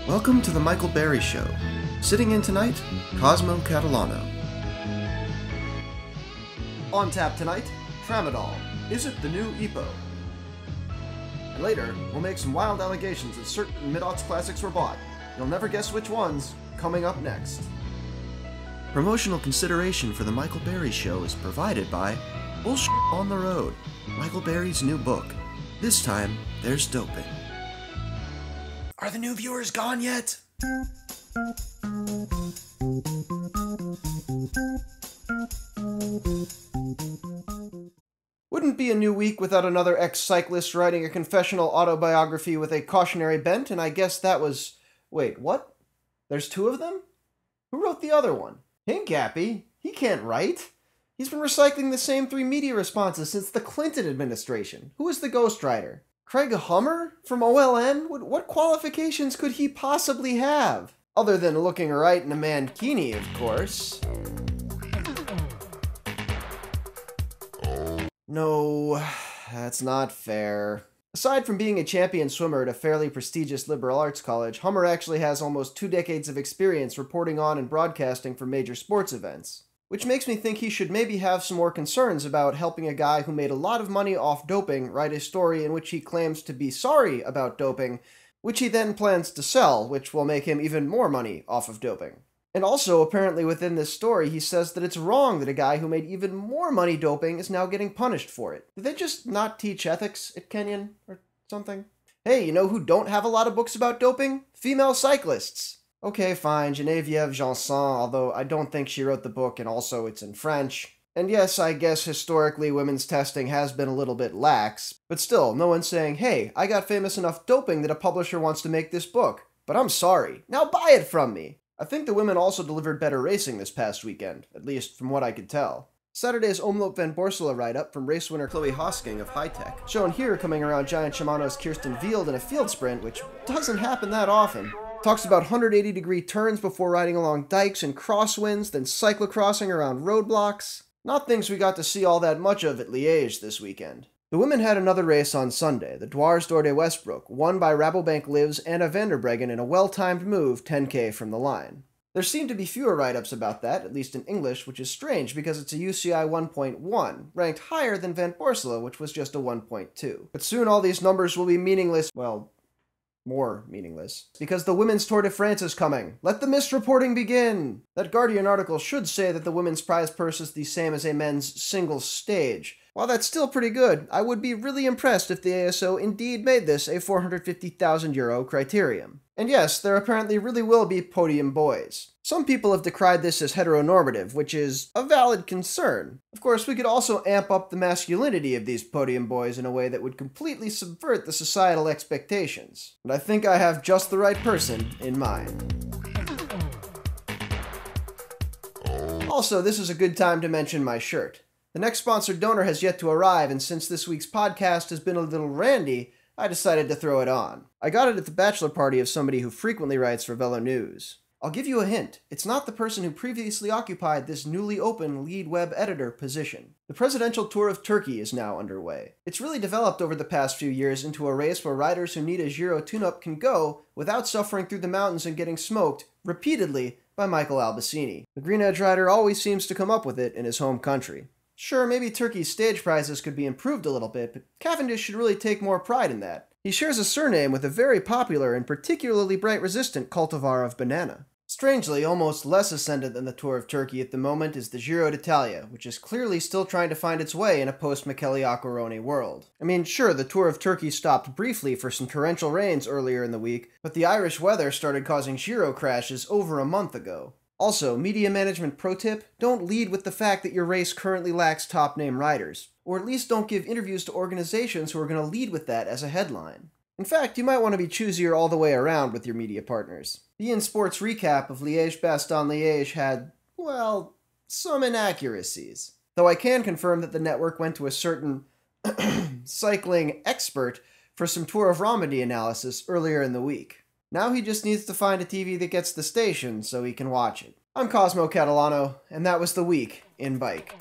Welcome to the Michael Berry Show. Sitting in tonight, Cosmo Catalano. On tap tonight, Tramadol. Is it the new EPO? And later, we'll make some wild allegations that certain mid-aughts classics were bought. You'll never guess which ones, coming up next. Promotional consideration for the Michael Berry Show is provided by Bullshit on the Road, Michael Berry's new book. This time, there's doping. Are the new viewers gone yet? Wouldn't be a new week without another ex-cyclist writing a confessional autobiography with a cautionary bent, and I guess that was... Wait, what? There's two of them? Who wrote the other one? Hincapie? He can't write. He's been recycling the same three media responses since the Clinton administration. Who is the ghostwriter? Craig Hummer? From OLN? What qualifications could he possibly have? Other than looking right in a mankini, of course. No, that's not fair. Aside from being a champion swimmer at a fairly prestigious liberal arts college, Hummer actually has almost 2 decades of experience reporting on and broadcasting for major sports events. Which makes me think he should maybe have some more concerns about helping a guy who made a lot of money off doping write a story in which he claims to be sorry about doping, which he then plans to sell, which will make him even more money off of doping. And also, apparently within this story, he says that it's wrong that a guy who made even more money doping is now getting punished for it. Did they just not teach ethics at Kenyon or something? Hey, you know who don't have a lot of books about doping? Female cyclists. Okay, fine, Geneviève Janson, although I don't think she wrote the book and also it's in French. And yes, I guess historically women's testing has been a little bit lax, but still, no one's saying, hey, I got famous enough doping that a publisher wants to make this book, but I'm sorry, now buy it from me! I think the women also delivered better racing this past weekend, at least from what I could tell. Saturday's Omloop van Borsele write-up from race winner Chloe Hosking of High Tech, shown here coming around Giant Shimano's Kirsten Wield in a field sprint, which doesn't happen that often. Talks about 180-degree turns before riding along dikes and crosswinds, then cyclocrossing around roadblocks. Not things we got to see all that much of at Liège this weekend. The women had another race on Sunday, the Dwars door de Westbroek, won by Rabobank Liv's Anna van der Breggen in a well-timed move 10k from the line. There seem to be fewer write-ups about that, at least in English, which is strange because it's a UCI 1.1, ranked higher than Van Borsele, which was just a 1.2. But soon all these numbers will be meaningless, well, more meaningless. Because the Women's Tour de France is coming. Let the misreporting begin! That Guardian article should say that the women's prize purse is the same as a men's single stage. While that's still pretty good, I would be really impressed if the ASO indeed made this a €450,000 criterium. And yes, there apparently really will be podium boys. Some people have decried this as heteronormative, which is a valid concern. Of course, we could also amp up the masculinity of these podium boys in a way that would completely subvert the societal expectations. And I think I have just the right person in mind. Also, this is a good time to mention my shirt. The next sponsored donor has yet to arrive, and since this week's podcast has been a little randy, I decided to throw it on. I got it at the bachelor party of somebody who frequently writes for Velo News. I'll give you a hint. It's not the person who previously occupied this newly open lead web editor position. The presidential tour of Turkey is now underway. It's really developed over the past few years into a race where riders who need a Giro tune-up can go without suffering through the mountains and getting smoked, repeatedly, by Michael Albacini. The Green Edge rider always seems to come up with it in his home country. Sure, maybe Turkey's stage prizes could be improved a little bit, but Cavendish should really take more pride in that. He shares a surname with a very popular and particularly bright-resistant cultivar of banana. Strangely, almost less ascendant than the Tour of Turkey at the moment is the Giro d'Italia, which is clearly still trying to find its way in a post-Michele Acquaroni world. I mean, sure, the Tour of Turkey stopped briefly for some torrential rains earlier in the week, but the Irish weather started causing Giro crashes over a month ago. Also, media management pro tip, don't lead with the fact that your race currently lacks top-name riders. Or at least don't give interviews to organizations who are going to lead with that as a headline. In fact, you might want to be choosier all the way around with your media partners. The In Sports recap of Liège-Bastogne-Liège had, well, some inaccuracies. Though I can confirm that the network went to a certain cycling expert for some Tour of Romandie analysis earlier in the week. Now he just needs to find a TV that gets the station so he can watch it. I'm Cosmo Catalano, and that was the week in bike.